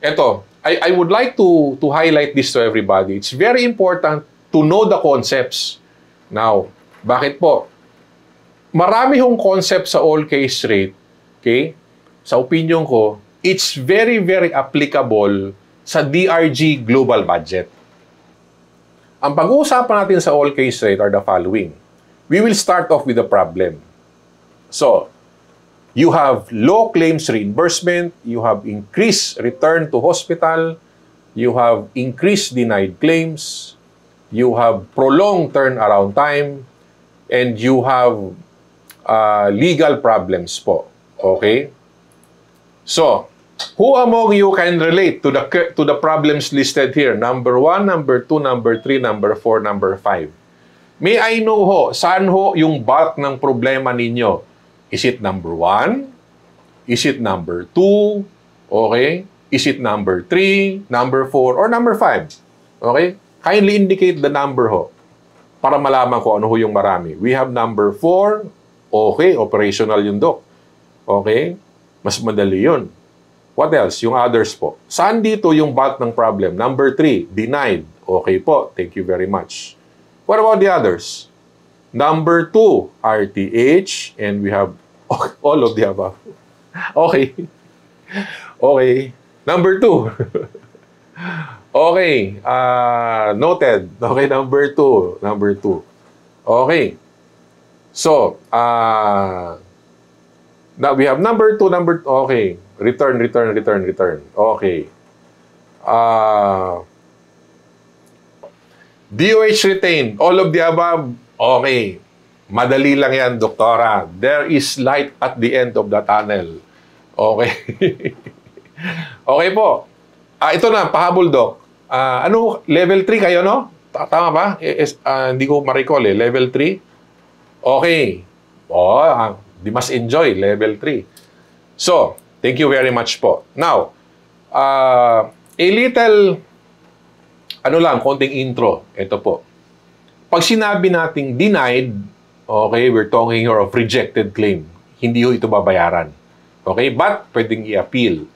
Eto, I would like to highlight this to everybody. It's very important to know the concepts. Now, bakit po? Marami hong concept sa all case rate, okay? Sa opinion ko, it's very, very applicable sa DRG global budget. Ang pag-uusapan natin sa all case rate are the following. We will start off with the problem. So, you have low claims reimbursement, you have increased return to hospital, you have increased denied claims, you have prolonged turnaround time, and you have legal problems po. Okay? So, who among you can relate to the problems listed here? Number 1, number 2, number 3, number 4, number 5. May I know ho, saan ho yung bulk ng problema ninyo? Is it number 1? Is it number 2? Okay? Is it number 3, number 4, or number 5? Okay? Kindly indicate the number ho para malaman ko ano ho yung marami. We have number 4. Okay, operational yung doc. Okay? Mas madali yun. What else? Yung others po. Saan dito yung bulk ng problem? Number 3, denied. Okay po. Thank you very much. What about the others? Number 2, RTH. And we have all of the above. Okay. Okay. Number 2. Okay. Noted. Okay, number 2. Number 2. Okay. So, now we have number 2, okay. Return. Okay. DOH retained. All of the above. Okay. Madali lang yan, doktora. There is light at the end of the tunnel. Okay. Okay po. Ito na, pahabol, Dok. Ano, level 3 kayo, no? Tama ba? Hindi ko ma-recall eh. Level 3? Okay. Di mas enjoy, level 3. So, thank you very much po. Now, a little, konting intro. Ito po. Pag sinabi nating denied, okay, we're talking here of rejected claim. Hindi ho ito babayaran. Okay, but pwedeng i-appeal.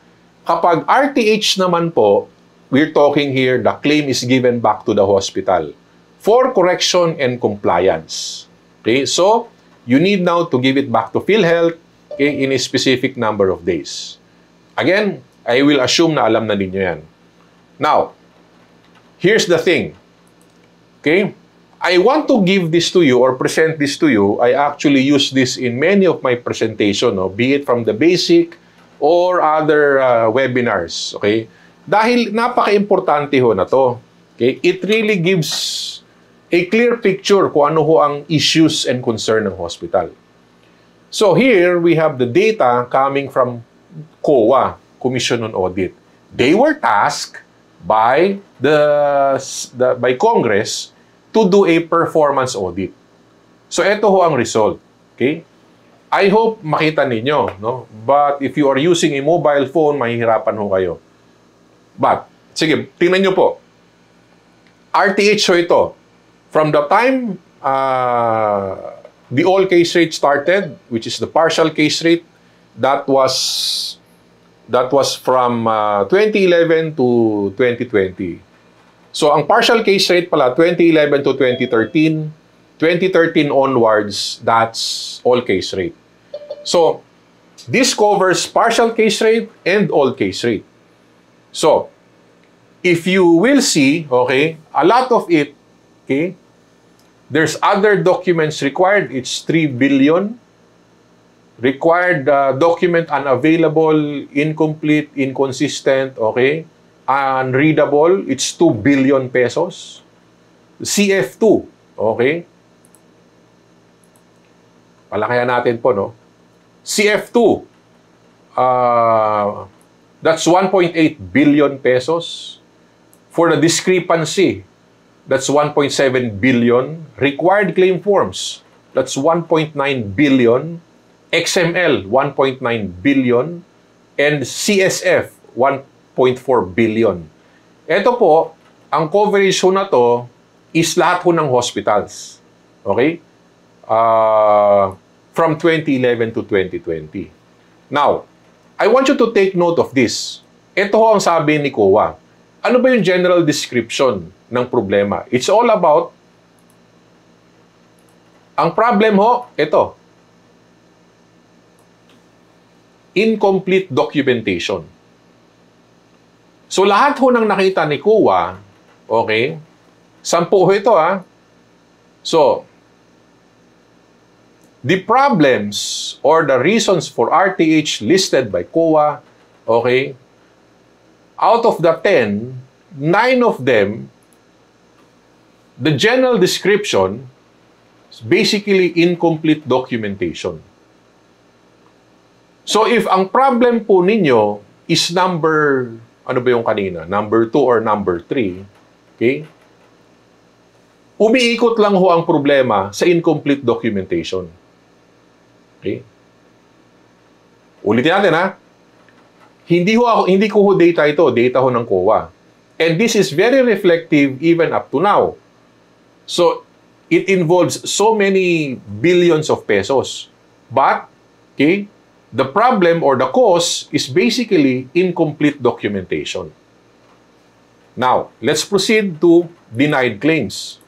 Kapag RTH naman po, we're talking here, the claim is given back to the hospital for correction and compliance. Okay, so, you need now to give it back to PhilHealth, okay, in a specific number of days. Again, I will assume na alam na ninyo yan. Now, here's the thing. Okay? I want to give this to you or present this to you. I actually use this in many of my presentation, no? Be it from the basic or other webinars. Okay? Dahil napaka-importante ho na to. Okay? It really gives a clear picture kung ano ho ang issues and concern ng hospital. So here, we have the data coming from COA, Commission on Audit. They were tasked by by Congress to do a performance audit. So ito ho ang result. Okay? I hope makita ninyo, no? But if you are using a mobile phone, mahihirapan ho kayo. But, sige, tingnan nyo po. RTH ho ito. From the time the all case rate started, which is the partial case rate, that was from 2011 to 2020. So, ang partial case rate pala, 2011 to 2013, 2013 onwards, that's all case rate. So, this covers partial case rate and all case rate. So, if you will see, okay, a lot of it, okay, there's other documents required. It's 3 billion. Required document unavailable, incomplete, inconsistent, okay, unreadable, it's 2 billion pesos. CF2, okay? Palakayan natin po, no? CF2, that's 1.8 billion pesos. For the discrepancy, that's 1.7 billion. Required claim forms, that's 1.9 billion. XML, 1.9 billion. And CSF, 1.4 billion. Ito po, ang coverage ho na to is lahat ho ng hospitals. Okay? From 2011 to 2020. Now, I want you to take note of this. ito ho ang sabi ni COA. Ano ba yung general description ng problema? It's all about, ang problem ho, ito, incomplete documentation. So lahat ho ng nakita ni COA, okay, 10 ho ito ha. So, the problems or the reasons for RTH listed by COA, okay, out of the 10, 9 of them, the general description is basically incomplete documentation. So if ang problem po ninyo is number, ano ba yung kanina? Number 2 or number 3, okay? Umiikot lang ho ang problema sa incomplete documentation. Okay? Ulitin natin ha. Hindi ko ho data ito, data ho ng COA. And this is very reflective even up to now. So, it involves so many billions of pesos. But, okay, the problem or the cause is basically incomplete documentation. Now, let's proceed to denied claims.